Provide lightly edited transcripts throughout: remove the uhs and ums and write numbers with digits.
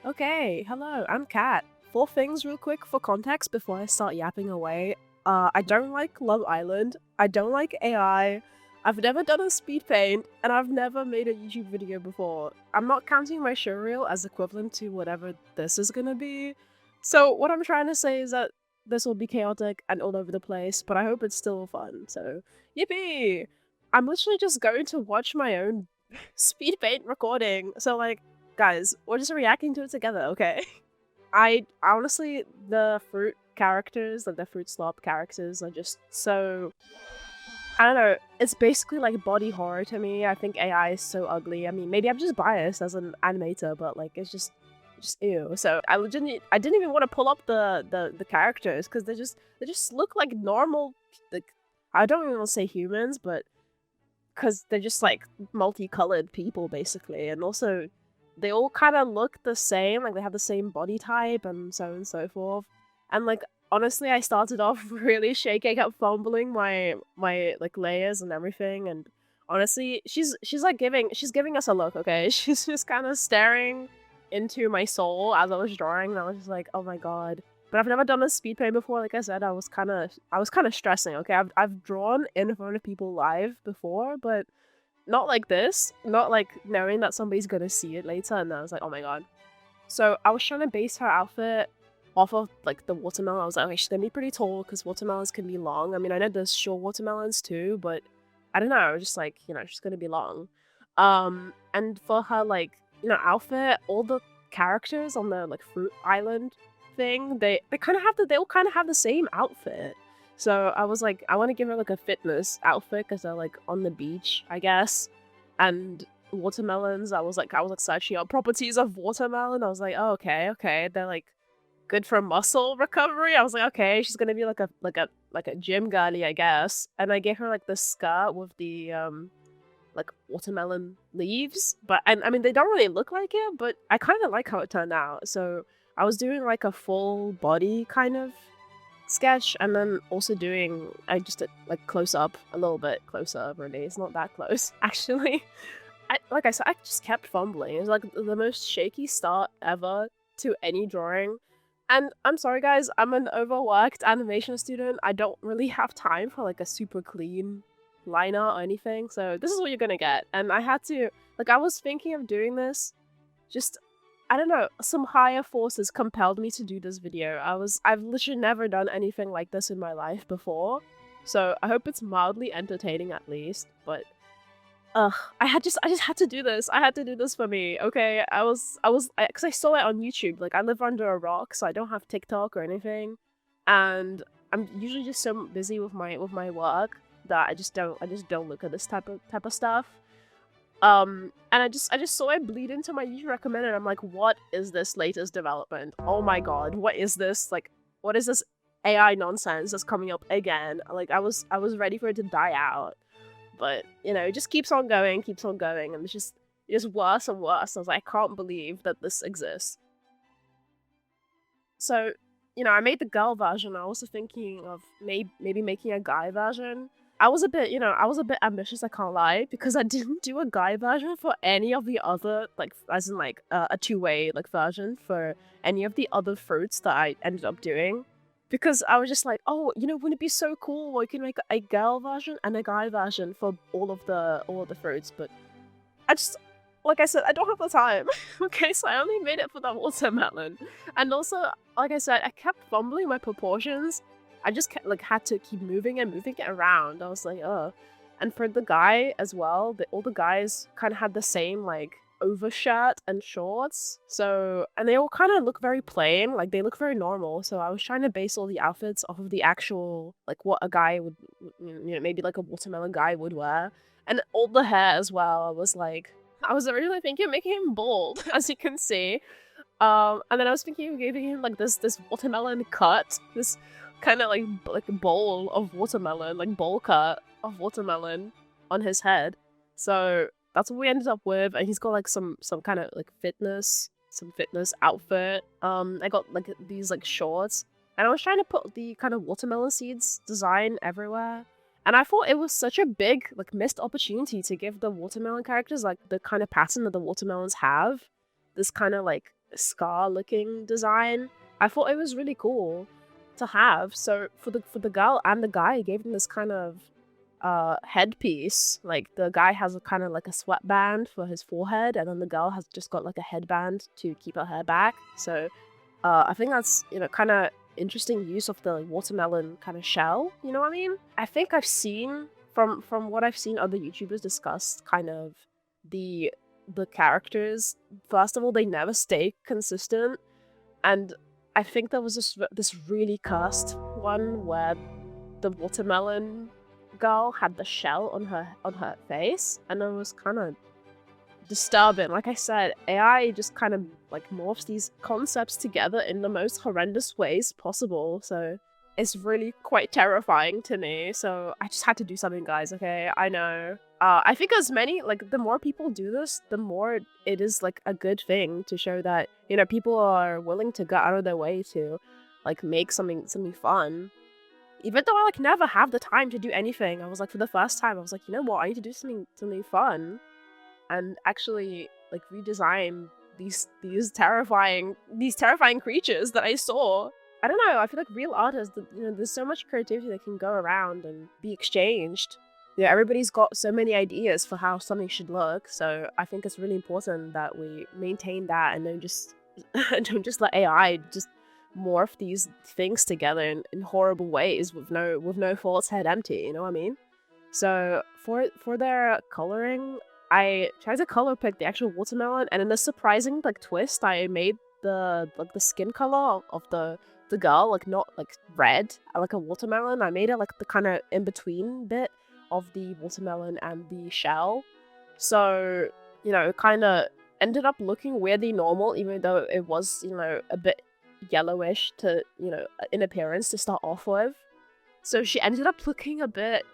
Okay, hello, I'm Kat. Four things real quick for context before I start yapping away. I don't like Love Island, I don't like AI, I've never done a speed paint, and I've never made a YouTube video before. I'm not counting my showreel as equivalent to whatever this is gonna be. So what I'm trying to say is that this will be chaotic and all over the place, but I hope it's still fun, so yippee! I'm literally just going to watch my own speed paint recording, so like, guys, we're just reacting to it together, okay? I honestly, the fruit characters, like the fruit slop characters, are just so. I don't know. It's basically like body horror to me. I think AI is so ugly. I mean, maybe I'm just biased as an animator, but like it's just ew. So I didn't even want to pull up the characters because they just look like normal. Like I don't even want to say humans, but because they're just like multicolored people basically, and also they all kind of look the same, like they have the same body type and so forth. And like honestly, I started off really shaking up, fumbling my like layers and everything. And honestly, she's giving us a look. Okay, she's just kind of staring into my soul as I was drawing, and I was just like, oh my god. But I've never done a speed paint before. Like I said, I was kind of stressing. Okay, I've drawn in front of people live before, but not like this. Not like knowing that somebody's gonna see it later, and I was like, oh my god. So I was trying to base her outfit off of like the watermelon. I was like, okay, she's gonna be pretty tall because watermelons can be long. I mean, I know there's short watermelons too, but I don't know. I was just like, she's gonna be long. And for her like outfit, all the characters on the like fruit island thing, they kind of have they all kind of have the same outfit. So I was like, I want to give her like a fitness outfit because they're like on the beach, I guess. And watermelons, I was like searching up properties of watermelon. I was like, oh, okay, they're like good for muscle recovery. I was like, okay, she's gonna be like a gym girly, I guess. And I gave her like the skirt with the like watermelon leaves, but I mean they don't really look like it, but I kind of like how it turned out. So I was doing like a full body kind of sketch, and then also doing I just did like close up a little bit closer. Really, it's not that close actually. Like I said, I just kept fumbling. It was like the most shaky start ever to any drawing. And I'm sorry guys, I'm an overworked animation student. I don't really have time for like a super clean liner or anything. So this is what you're gonna get. And I had to like I was thinking of doing this, just I don't know, some higher forces compelled me to do this video. I've literally never done anything like this in my life before. So I hope it's mildly entertaining at least, but ugh, I just had to do this. I had to do this for me. Okay, because I saw it on YouTube. Like I live under a rock, so I don't have TikTok or anything, and I'm usually just so busy with my work that I just don't look at this type of stuff. And I just saw it bleed into my YouTube recommended. I'm like, what is this latest development? Oh my god, what is this? Like, what is this AI nonsense that's coming up again? Like I was ready for it to die out. But, it just keeps on going, and it's just worse and worse. I was like, I can't believe that this exists. So, I made the girl version. I was also thinking of maybe making a guy version. I was a bit ambitious, I can't lie, because I didn't do a guy version for any of the other, like, as in, like, a two-way, like, version for any of the other fruits that I ended up doing. Because I was just like, oh, wouldn't it be so cool? We can make a girl version and a guy version for all of the fruits. But I just, like I said, I don't have the time. Okay, so I only made it for the watermelon. And also, like I said, I kept fumbling my proportions. I just had to keep moving it around. I was like, oh. And for the guy as well, all the guys kind of had the same like overshirt and shorts. So, and they all kind of look very plain, like they look very normal. So I was trying to base all the outfits off of the actual, like what a guy would, maybe like a watermelon guy would wear. And all the hair as well. I was originally thinking of making him bald, as you can see. And then I was thinking of giving him like this watermelon cut, this kind of like bowl of watermelon, like bowl cut of watermelon on his head. So that's what we ended up with, and he's got like some kind of like some fitness outfit. I got like these like shorts, and I was trying to put the kind of watermelon seeds design everywhere. And I thought it was such a big like missed opportunity to give the watermelon characters like the kind of pattern that the watermelons have. This kind of like scar looking design. I thought it was really cool to have. So for the girl and the guy, it gave them this kind of headpiece. Like the guy has a kind of like a sweatband for his forehead, and then the girl has just got like a headband to keep her hair back. So I think that's, you know, kind of interesting use of the watermelon kind of shell, you know what I mean? I think I've seen from what I've seen other YouTubers discuss kind of the characters. First of all, they never stay consistent, and I think there was this really cursed one where the watermelon girl had the shell on her face, and it was kind of disturbing. Like I said, AI just kind of like morphs these concepts together in the most horrendous ways possible, so it's really quite terrifying to me. So I just had to do something, guys, okay? I know. I think as many, like, the more people do this, the more it is, like, a good thing to show that, you know, people are willing to go out of their way to, like, make something fun. Even though I, like, never have the time to do anything, I was like, for the first time, I was like, you know what, I need to do something fun. And actually, like, redesign these terrifying creatures that I saw. I don't know, I feel like real artists, you know, there's so much creativity that can go around and be exchanged. You know, everybody's got so many ideas for how something should look, so I think it's really important that we maintain that and don't just let AI just morph these things together in horrible ways with no thoughts, head empty, you know what I mean? So for their coloring, I tried to color pick the actual watermelon, and in a surprising like twist, I made the skin color of the girl like not like red like a watermelon. I made it like the kind of in between bit of the watermelon and the shell. So, you know, it kind of ended up looking weirdly normal, even though it was, you know, a bit yellowish to, you know, in appearance to start off with. So she ended up looking a bit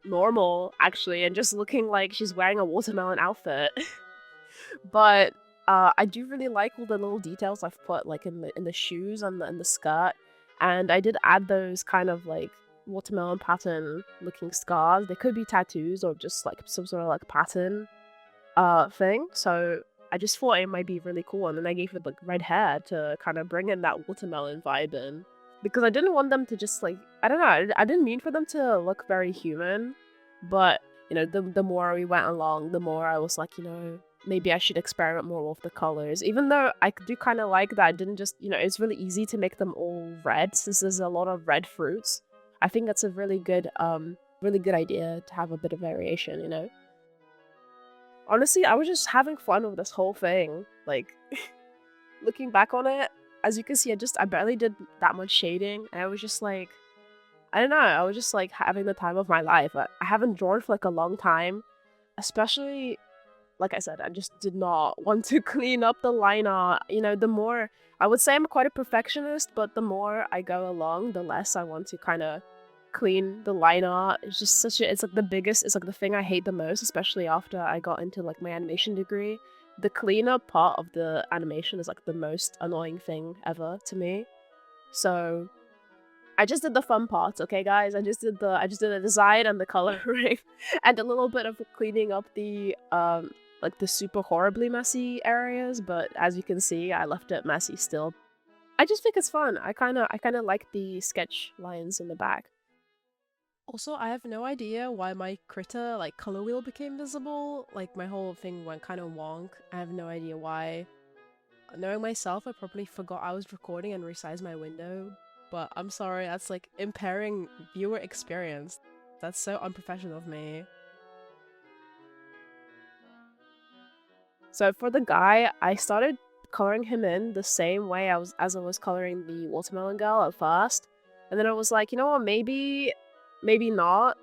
normal, actually, and just looking like she's wearing a watermelon outfit. But I do really like all the little details I've put, like in the shoes and the skirt, and I did add those kind of like watermelon pattern looking scars. They could be tattoos or just like some sort of like pattern thing. So I just thought it might be really cool, and then I gave it like red hair to kind of bring in that watermelon vibe in, because I didn't want them to just like, I don't know, I didn't mean for them to look very human, but you know, the more we went along, the more I was like, you know, maybe I should experiment more with the colors. Even though I do kind of like that I didn't just, you know, it's really easy to make them all red since there's a lot of red fruits. I think that's a really good idea to have a bit of variation, you know? Honestly, I was just having fun with this whole thing. Like, looking back on it, as you can see, I barely did that much shading, and I was just like, I don't know, I was just like having the time of my life. I haven't drawn for like a long time, especially, like I said, I just did not want to clean up the line art. You know, the more, I would say I'm quite a perfectionist, but the more I go along, the less I want to kind of clean the line art. It's just it's like the thing I hate the most, especially after I got into like my animation degree. The cleanup part of the animation is like the most annoying thing ever to me. So I just did the fun parts, okay, guys? I just did the design and the coloring and a little bit of cleaning up the like the super horribly messy areas, but as you can see, I left it messy still. I just think it's fun. I kind of like the sketch lines in the back. Also, I have no idea why my critter like color wheel became visible. Like my whole thing went kind of wonk. I have no idea why. Knowing myself, I probably forgot I was recording and resized my window. But I'm sorry, that's like impairing viewer experience. That's so unprofessional of me. So for the guy, I started coloring him in the same way as I was coloring the watermelon girl at first. And then I was like, you know what, maybe not.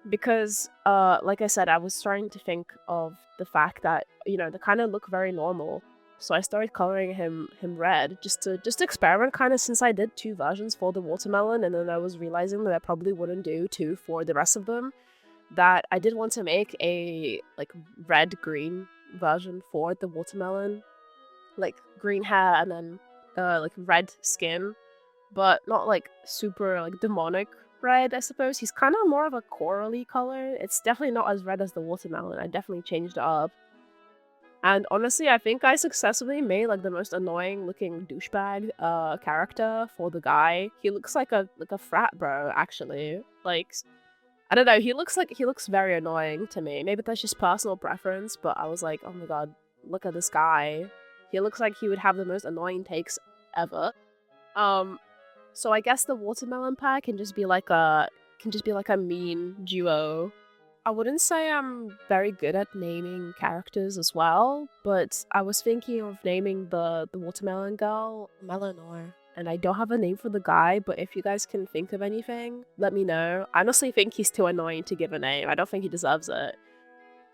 Because like I said, I was starting to think of the fact that, you know, they kind of look very normal. So I started coloring him red just to experiment, kind of, since I did 2 versions for the watermelon, and then I was realizing that I probably wouldn't do 2 for the rest of them, that I did want to make a like red-green version for the watermelon, like green hair and then like red skin, but not like super like demonic red, I suppose. He's kind of more of a corally color. It's definitely not as red as the watermelon. I definitely changed it up. And honestly, I think I successfully made like the most annoying looking douchebag character for the guy. He looks like a frat bro, actually. Like, I don't know, he looks very annoying to me. Maybe that's just personal preference, but I was like, oh my god, look at this guy. He looks like he would have the most annoying takes ever. Um, so I guess the watermelon pack can just be like a mean duo. I wouldn't say I'm very good at naming characters as well, but I was thinking of naming the watermelon girl Melanor. And I don't have a name for the guy, but if you guys can think of anything, let me know. I honestly think he's too annoying to give a name. I don't think he deserves it.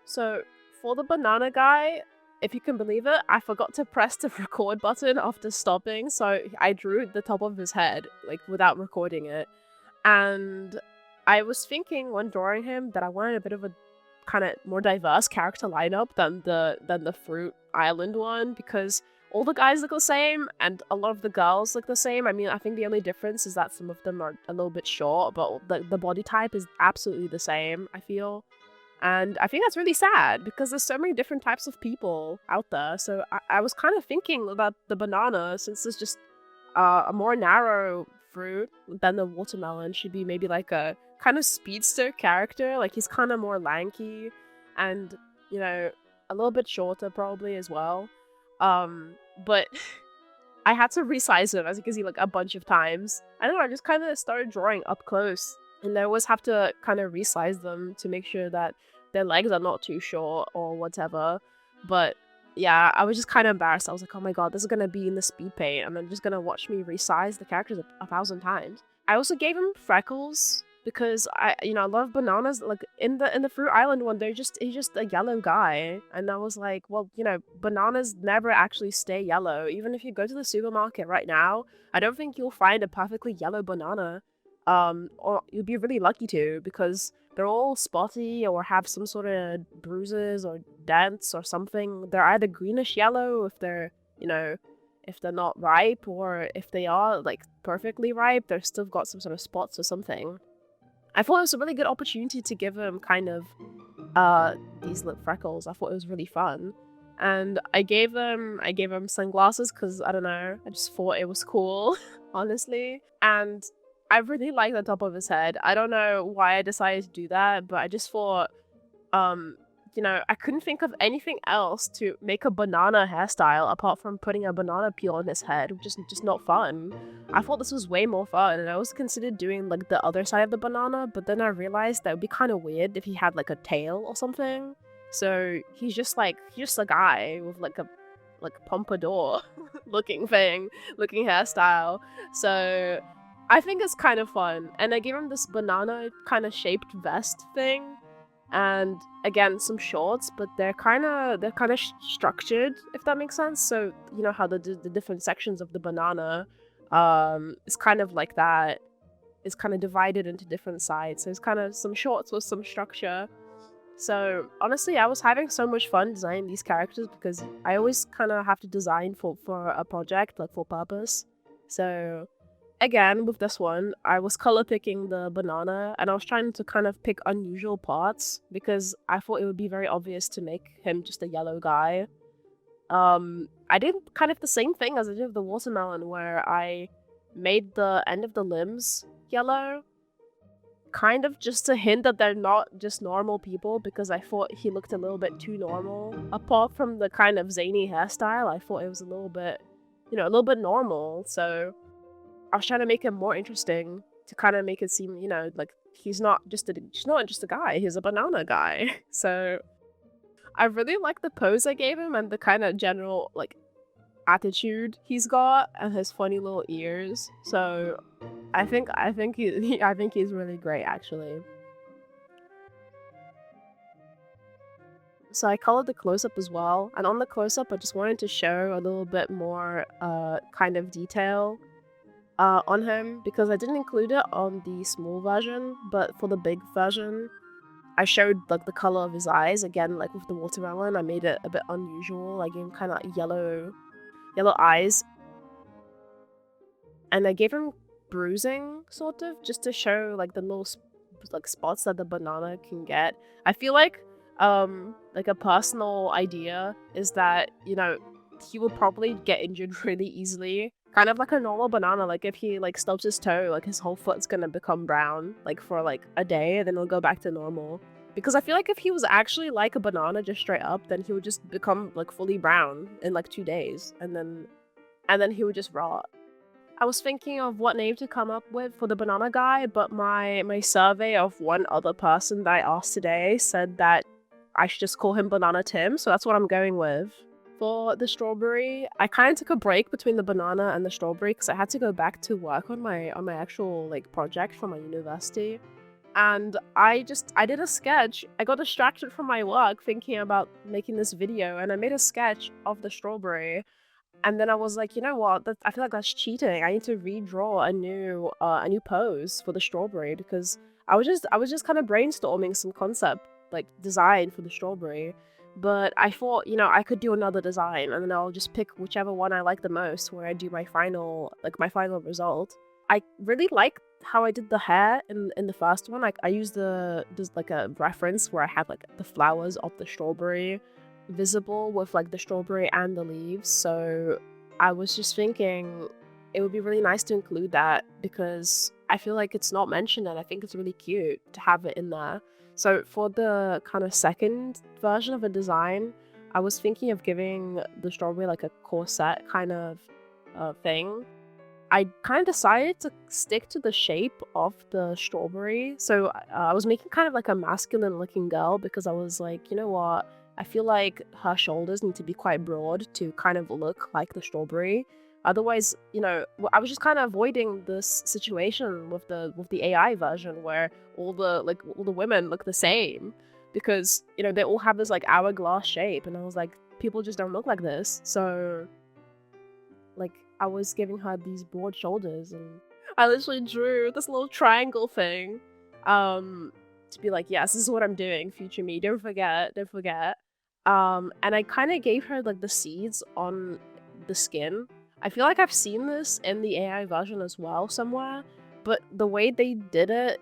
So, for the banana guy, if you can believe it, I forgot to press the record button after stopping, so I drew the top of his head, like, without recording it. And I was thinking when drawing him that I wanted a bit of a kind of more diverse character lineup than the Fruit Island one, because all the guys look the same and a lot of the girls look the same. I mean, I think the only difference is that some of them are a little bit short, but the body type is absolutely the same, I feel. And I think that's really sad because there's so many different types of people out there. So I was kind of thinking about the banana, since it's just a more narrow fruit than the watermelon, should be maybe like a kind of speedster character. Like he's kind of more lanky and, you know, a little bit shorter probably as well. But I had to resize him, as you can see, like a bunch of times. I don't know, I just kind of started drawing up close. And I always have to kind of resize them to make sure that their legs are not too short or whatever. But yeah, I was just kind of embarrassed. I was like, oh my god, this is going to be in the speed paint, and they're just going to watch me resize the characters a thousand times. I also gave him freckles because a lot of bananas, like in the Fruit Island one, he's just a yellow guy. And I was like, well, bananas never actually stay yellow. Even if you go to the supermarket right now, I don't think you'll find a perfectly yellow banana. Or you'd be really lucky to, because they're all spotty or have some sort of bruises or dents or something. They're either greenish yellow if they're, if they're not ripe, or if they are, like, perfectly ripe, they've still got some sort of spots or something. I thought it was a really good opportunity to give them kind of, these little freckles. I thought it was really fun. And I gave them sunglasses because, I don't know, I just thought it was cool, honestly. And I really like the top of his head. I don't know why I decided to do that, but I just thought, I couldn't think of anything else to make a banana hairstyle apart from putting a banana peel on his head, which is just not fun. I thought this was way more fun, and I also considered doing, like, the other side of the banana, but then I realized that would be kind of weird if he had, like, a tail or something. So he's just a guy with, like, a pompadour looking hairstyle. So I think it's kind of fun. And I gave him this banana kind of shaped vest thing. And again, some shorts, but they're kind of structured, if that makes sense. So you know how the different sections of the banana is kind of like that. It's kind of divided into different sides. So it's kind of some shorts with some structure. So honestly, I was having so much fun designing these characters because I always kind of have to design for a project, like for purpose. So again, with this one, I was color picking the banana, and I was trying to kind of pick unusual parts because I thought it would be very obvious to make him just a yellow guy. I did kind of the same thing as I did with the watermelon, where I made the end of the limbs yellow, kind of just to hint that they're not just normal people, because I thought he looked a little bit too normal. Apart from the kind of zany hairstyle, I thought it was a little bit normal, so I was trying to make him more interesting to kind of make it seem, like he's not just a guy, he's a banana guy. So I really like the pose I gave him and the kind of general, like, attitude he's got and his funny little ears. So I think he's really great, actually. So I colored the close-up as well, and on the close-up I just wanted to show a little bit more kind of detail on him, because I didn't include it on the small version, but for the big version I showed, like, the color of his eyes. Again, like with the watermelon, I made it a bit unusual. I gave him kind of yellow eyes, and I gave him bruising, sort of, just to show, like, the little spots that the banana can get. I feel like like a personal idea is that, you know, he would probably get injured really easily. Kind of like a normal banana, like if he like stubs his toe, like his whole foot's gonna become brown, like for like a day, and then it'll go back to normal. Because I feel like if he was actually like a banana just straight up, then he would just become like fully brown in like 2 days, and then he would just rot. I was thinking of what name to come up with for the banana guy, but my survey of one other person that I asked today said that I should just call him Banana Tim, so that's what I'm going with. For the strawberry, I kind of took a break between the banana and the strawberry because I had to go back to work on my actual like project for my university. And I did a sketch. I got distracted from my work thinking about making this video, and I made a sketch of the strawberry. And then I was like, you know what? I feel like that's cheating. I need to redraw a new pose for the strawberry because I was just kind of brainstorming some concept like design for the strawberry. But I thought, you know, I could do another design and then I'll just pick whichever one I like the most where I do my final result. I really like how I did the hair in the first one. Like I used there's like a reference where I had like the flowers of the strawberry visible with like the strawberry and the leaves. So I was just thinking it would be really nice to include that because I feel like it's not mentioned and I think it's really cute to have it in there. So for the kind of second version of a design, I was thinking of giving the strawberry like a corset kind of thing. I kind of decided to stick to the shape of the strawberry. So I was making kind of like a masculine looking girl because I was like, you know what? I feel like her shoulders need to be quite broad to kind of look like the strawberry. Otherwise, you know, I was just kind of avoiding this situation with the AI version where all the women look the same because, you know, they all have this like hourglass shape and I was like, people just don't look like this. So like I was giving her these broad shoulders and I literally drew this little triangle thing to be like, yes, this is what I'm doing, future me, don't forget. And I kind of gave her like the seeds on the skin. I feel like I've seen this in the AI version as well somewhere, but the way they did it,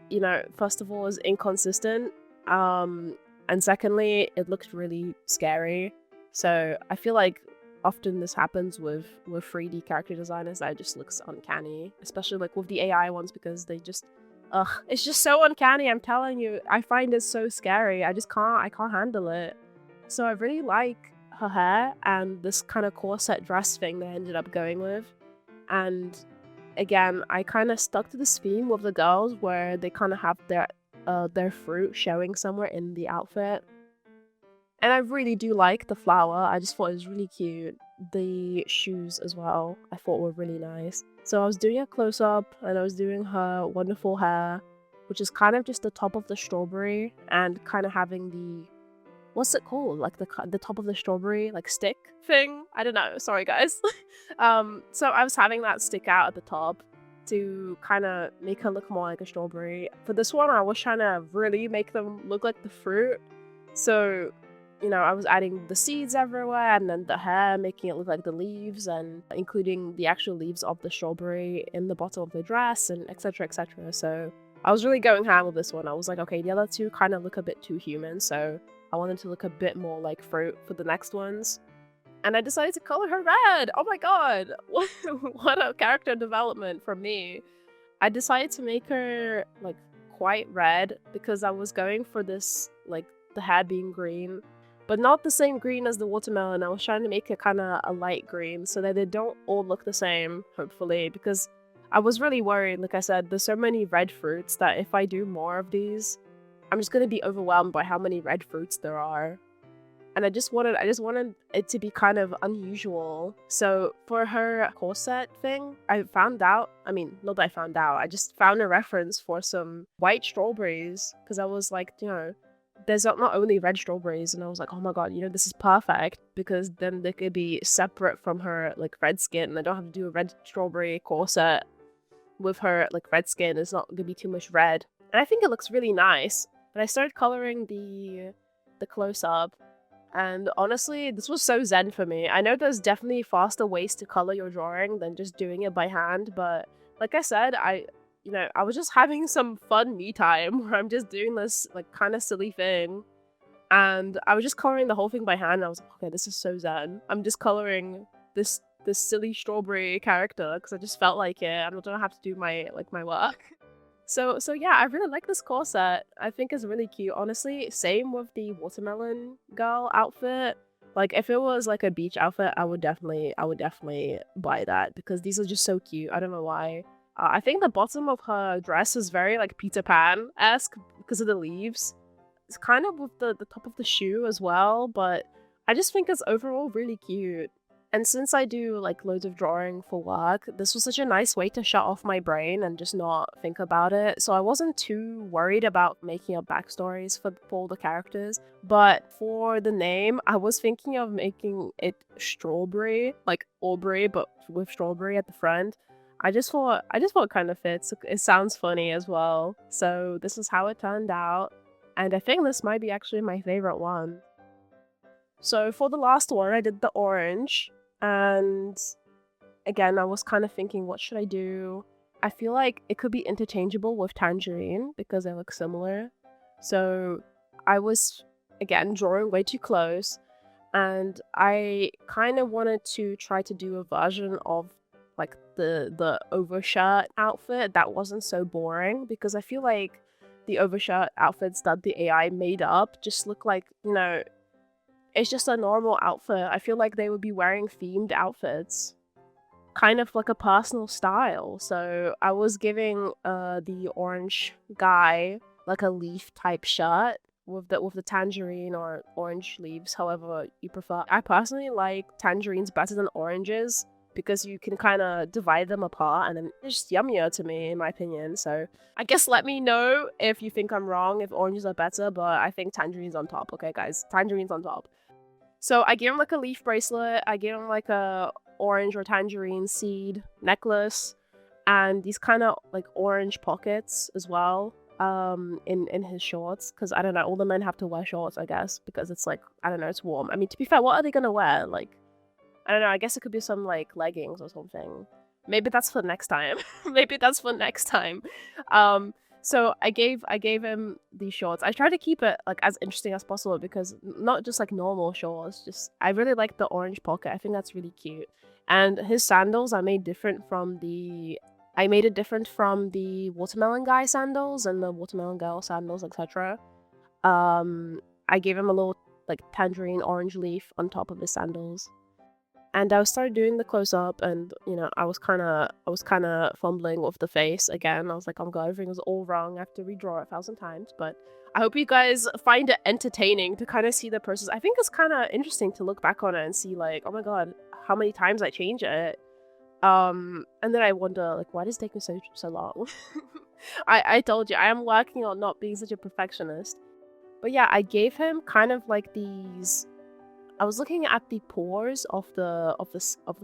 you know, first of all is inconsistent, and secondly it looked really scary. So I feel like often this happens with 3D character designers that it just looks uncanny, especially like with the AI ones because they just it's just so uncanny. I'm telling you, I find it so scary. I can't handle it. So I really like her hair and this kind of corset dress thing they ended up going with. And again, I kind of stuck to this theme with the girls where they kind of have their fruit showing somewhere in the outfit. And I really do like the flower. I just thought it was really cute. The shoes as well, I thought were really nice. So I was doing a close-up and I was doing her wonderful hair, which is kind of just the top of the strawberry and kind of having the, what's it called? Like the top of the strawberry, like stick thing? I don't know. Sorry, guys. So I was having that stick out at the top to kind of make her look more like a strawberry. For this one, I was trying to really make them look like the fruit. So, you know, I was adding the seeds everywhere and then the hair, making it look like the leaves and including the actual leaves of the strawberry in the bottom of the dress and etc, etc. So I was really going ham with this one. I was like, okay, the other two kind of look a bit too human, so I wanted to look a bit more like fruit for the next ones. And I decided to color her red! Oh my god! What a character development from me. I decided to make her like quite red because I was going for this, like, the hair being green, but not the same green as the watermelon. I was trying to make it kind of a light green so that they don't all look the same, hopefully, because I was really worried. Like I said, there's so many red fruits that if I do more of these, I'm just going to be overwhelmed by how many red fruits there are. And I just wanted it to be kind of unusual. So for her corset thing, I found out, I mean, not that I found out, I just found a reference for some white strawberries because I was like, you know, there's not only red strawberries, and I was like, oh my god, you know, this is perfect because then they could be separate from her like red skin and I don't have to do a red strawberry corset with her like red skin. It's not gonna be too much red, and I think it looks really nice. But I started coloring the close-up, and honestly, this was so zen for me. I know there's definitely faster ways to color your drawing than just doing it by hand, but like I said, you know, I was just having some fun me time where I'm just doing this like kind of silly thing. And I was just coloring the whole thing by hand. And I was like, okay, this is so zen. I'm just coloring this silly strawberry character because I just felt like it. I don't have to do my work. So yeah, I really like this core set. I think it's really cute. Honestly, same with the watermelon girl outfit. Like if it was like a beach outfit, I would definitely buy that because these are just so cute. I don't know why. I think the bottom of her dress is very like Peter Pan-esque because of the leaves. It's kind of with the top of the shoe as well, but I just think it's overall really cute. And since I do like loads of drawing for work, this was such a nice way to shut off my brain and just not think about it. So I wasn't too worried about making up backstories for all the characters. But for the name, I was thinking of making it Strawberry, like Aubrey, but with strawberry at the front. I just thought it kind of fits. It sounds funny as well. So this is how it turned out. And I think this might be actually my favorite one. So for the last one, I did the orange. And again, I was kind of thinking, what should I do? I feel like it could be interchangeable with tangerine because they look similar. So I was, again, drawing way too close. And I kind of wanted to try to do a version of like the overshirt outfit that wasn't so boring because I feel like the overshirt outfits that the AI made up just look like, you know, it's just a normal outfit. I feel like they would be wearing themed outfits. Kind of like a personal style. So I was giving the orange guy like a leaf type shirt with the tangerine or orange leaves, however you prefer. I personally like tangerines better than oranges because you can kind of divide them apart and then it's just yummier to me in my opinion. So I guess let me know if you think I'm wrong, if oranges are better, but I think tangerine's on top, okay guys? Tangerine's on top. So I gave him like a leaf bracelet, I gave him like a orange or tangerine seed necklace, and these kind of like orange pockets as well in his shorts, because I don't know, all the men have to wear shorts, I guess, because it's like, I don't know, it's warm. I mean, to be fair, what are they gonna wear? Like, I don't know, I guess it could be some like leggings or something. Maybe that's for next time. Maybe that's for next time. So I gave him these shorts. I tried to keep it like as interesting as possible because not just like normal shorts, just I really like the orange pocket. I think that's really cute. And his sandals I made different from the I made it different from the watermelon guy sandals and the watermelon girl sandals, etc. I gave him a little like tangerine orange leaf on top of his sandals. And I started doing the close up, and you know, I was kind of fumbling with the face again. I was like, oh my god, everything was all wrong. I have to redraw it 1,000 times. But I hope you guys find it entertaining to kind of see the process. I think it's kind of interesting to look back on it and see like, oh my god, how many times I change it. And then I wonder like, why does it take me so long? I told you I am working on not being such a perfectionist. But yeah, I gave him kind of like these. I was looking at the pores of the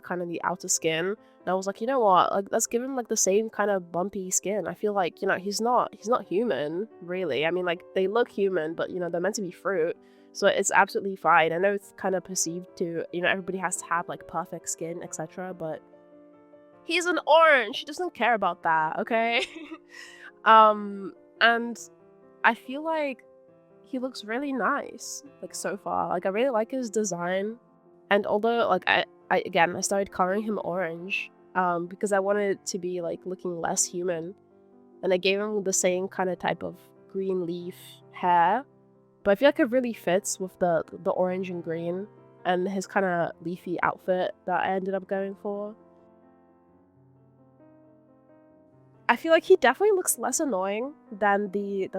kind of the outer skin, and I was like, you know what? Like, let's give him like the same kind of bumpy skin. I feel like, you know, he's not human, really. I mean, like they look human, but you know, they're meant to be fruit, so it's absolutely fine. I know it's kind of perceived to, you know, everybody has to have like perfect skin, etc. But he's an orange. He doesn't care about that, okay? And I feel like he looks really nice, like, so far. Like, I really like his design. And although, like, I started coloring him orange, because I wanted it to be, like, looking less human. And I gave him the same kind of type of green leaf hair. But I feel like it really fits with the orange and green and his kind of leafy outfit that I ended up going for. I feel like he definitely looks less annoying than the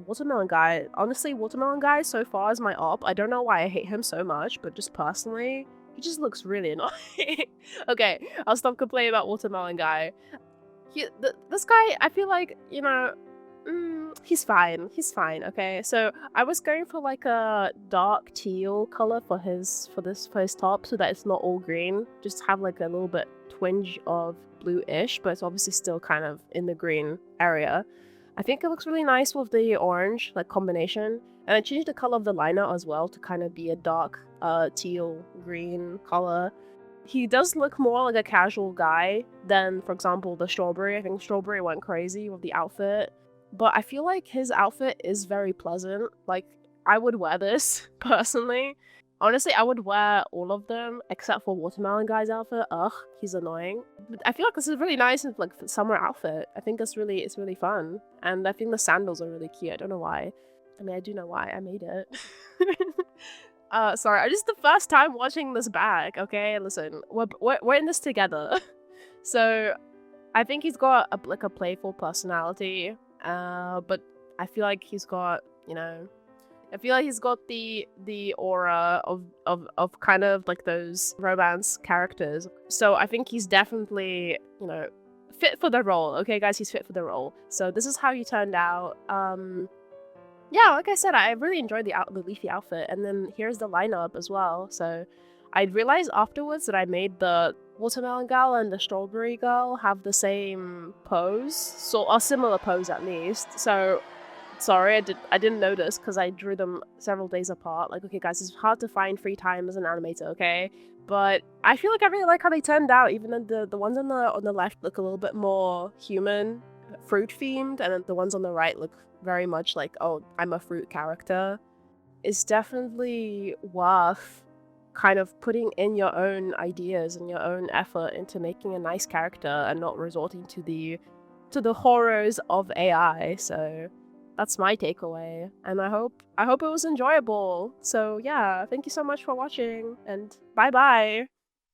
watermelon guy. Honestly, watermelon guy so far is my op. I don't know why I hate him so much, but just personally, he just looks really annoying. Okay, I'll stop complaining about watermelon guy. This guy, I feel like, you know, he's fine. He's fine. Okay, so I was going for like a dark teal color for his top, so that it's not all green. Just have like a little bit twinge of blue-ish, but it's obviously still kind of in the green area. I think it looks really nice with the orange like combination, and I changed the color of the liner as well to kind of be a dark teal green color. He does look more like a casual guy than, for example, the strawberry. I think strawberry went crazy with the outfit, but I feel like his outfit is very pleasant. Like, I would wear this personally. Honestly, I would wear all of them except for Watermelon Guy's outfit. Ugh, he's annoying. But I feel like this is a really nice like summer outfit. I think it's really fun, and I think the sandals are really cute. I don't know why. I mean, I do know why. I made it. Sorry, this is the first time watching this bag. Okay, listen, we're in this together. So I think he's got like a playful personality. But I feel like he's got, you know, I feel like he's got the aura of kind of like those romance characters. So I think he's definitely, you know, fit for the role. Okay, guys, he's fit for the role. So this is how he turned out. Yeah, like I said, I really enjoyed the leafy outfit, and then here's the lineup as well. So I realized afterwards that I made the watermelon girl and the strawberry girl have the same pose, so a similar pose at least. So sorry, I didn't notice because I drew them several days apart. Like, okay, guys, it's hard to find free time as an animator, okay? But I feel like I really like how they turned out, even though the ones on the left look a little bit more human, fruit themed, and then the ones on the right look very much like, oh, I'm a fruit character. It's definitely worth kind of putting in your own ideas and your own effort into making a nice character and not resorting to the horrors of AI. So that's my takeaway, and I hope it was enjoyable. So yeah, thank you so much for watching, and bye bye.